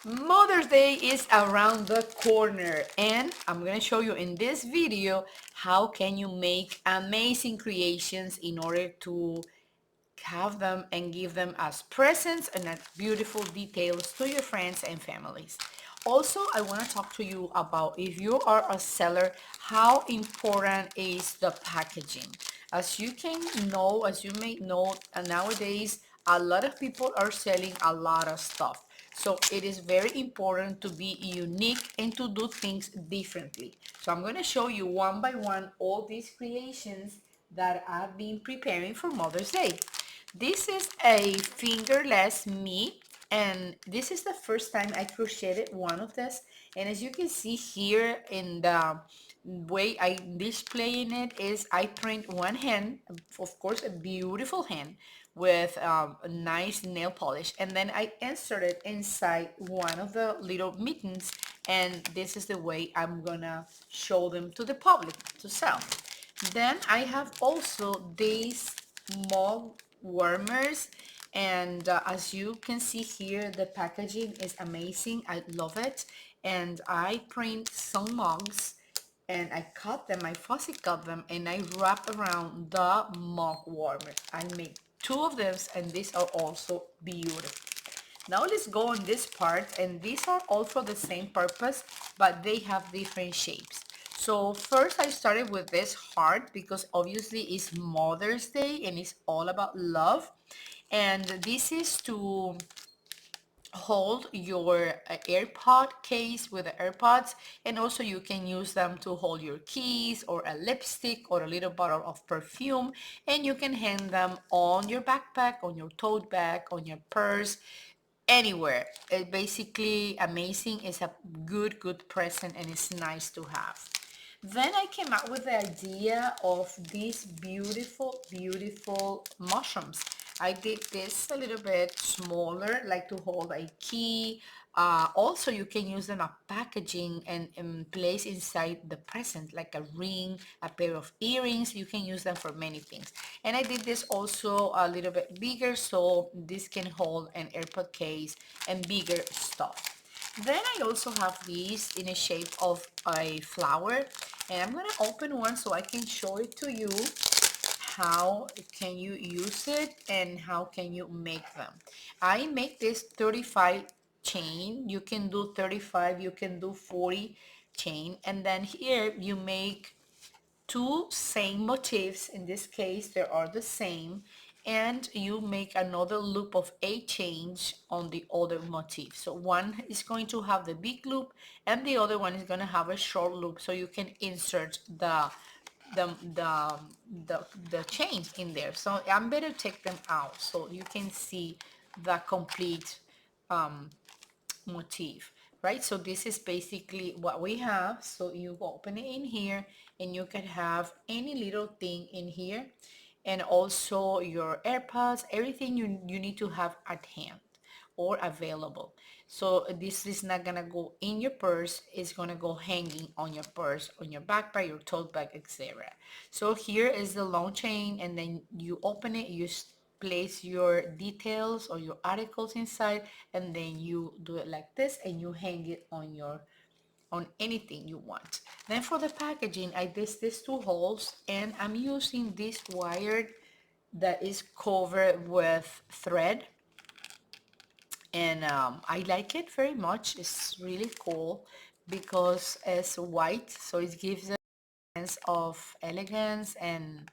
Mother's Day is around the corner, and I'm gonna show you in this video how can you make amazing creations in order to have them and give them as presents and as beautiful details to your friends and families. Also, I want to talk to you about, if you are a seller, how important is the packaging. As you can know, as you may know, nowadays a lot of people are selling a lot of stuff. So it is very important to be unique and to do things differently. So I'm going to show you one by one all these creations that I've been preparing for Mother's Day. This is a fingerless me, and this is the first time I crocheted one of this. And as you can see here in the way I displaying it is I print one hand, of course a beautiful hand with a nice nail polish, and then I insert it inside one of the little mittens, and this is the way I'm gonna show them to the public to sell. Then I have also these mug warmers, and as you can see here, the packaging is amazing. I love it. And I print some mugs, and I cut them, I fussy cut them, and I wrap around the mug warmers. I make two of them, and these are also beautiful. Now let's go on this part, and these are all for the same purpose, but they have different shapes. So first I started with this heart because obviously it's Mother's Day and it's all about love. And this is to hold your AirPod case with the AirPods, and also you can use them to hold your keys or a lipstick or a little bottle of perfume, and you can hang them on your backpack, on your tote bag, on your purse, anywhere. It basically amazing. It's a good present, and it's nice to have. Then I came up with the idea of these beautiful mushrooms. I did this a little bit smaller, like to hold a key. Also, you can use them as packaging and place inside the present, like a ring, a pair of earrings. You can use them for many things. And I did this also a little bit bigger, so this can hold an AirPod case and bigger stuff. Then I also have these in a shape of a flower, and I'm gonna open one so I can show it to you how can you use it and how can you make them. I make this 35 chain. You can do 35, you can do 40 chain, and then here you make two same motifs. In this case they are the same, and you make another loop of 8 chains on the other motif. So one is going to have the big loop and the other one is going to have a short loop, so you can insert the the the chains in there. So I'm better take them out so you can see the complete um, motif, right? So this is basically what we have. So you open it in here, and you can have any little thing in here, and also your AirPods, everything you need to have at hand or available. So this is not gonna go in your purse, it's gonna go hanging on your purse, on your backpack, your tote bag, etc. So here is the long chain, and then you open it, you place your details or your articles inside, and then you do it like this, and you hang it on your on anything you want. Then for the packaging, I did these two holes, and I'm using this wire that is covered with thread, and I like it very much. It's really cool because it's white, so it gives a sense of elegance and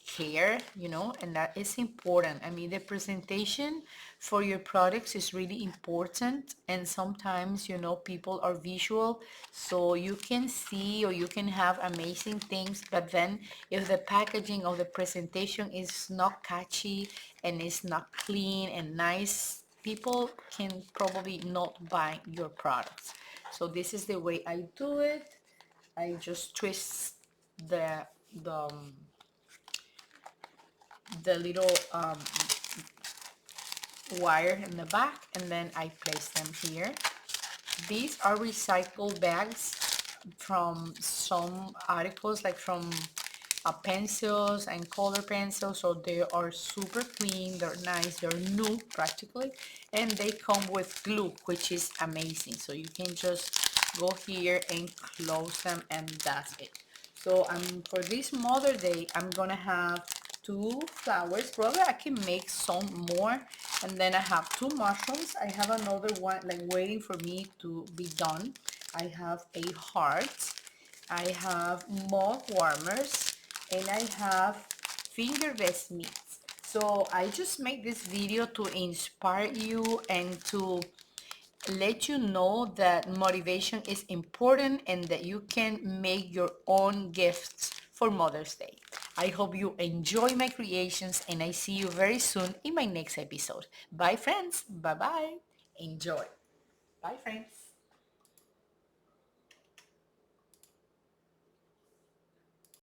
care, you know, and that is important. I mean, the presentation for your products is really important, and sometimes, you know, people are visual, so you can see or you can have amazing things, but then if the packaging of the presentation is not catchy and it's not clean and nice, people can probably not buy your products. So this is the way I do it. I just twist the the um, the little wire in the back, and then I place them here. These are recycled bags from some articles, like from pencils and color pencils, so they are super clean, they're nice, they're new practically, and they come with glue, which is amazing. So you can just go here and close them, and that's it. So for this Mother Day, I'm gonna have two flowers. Probably I can make some more. And then I have two mushrooms. I have another one like waiting for me to be done. I have a heart. I have mug warmers, and I have fingerless meats. So I just make this video to inspire you and to let you know that motivation is important and that you can make your own gifts for Mother's Day. I hope you enjoy my creations, and I see you very soon in my next episode. Bye friends. Bye bye. Enjoy. Bye friends.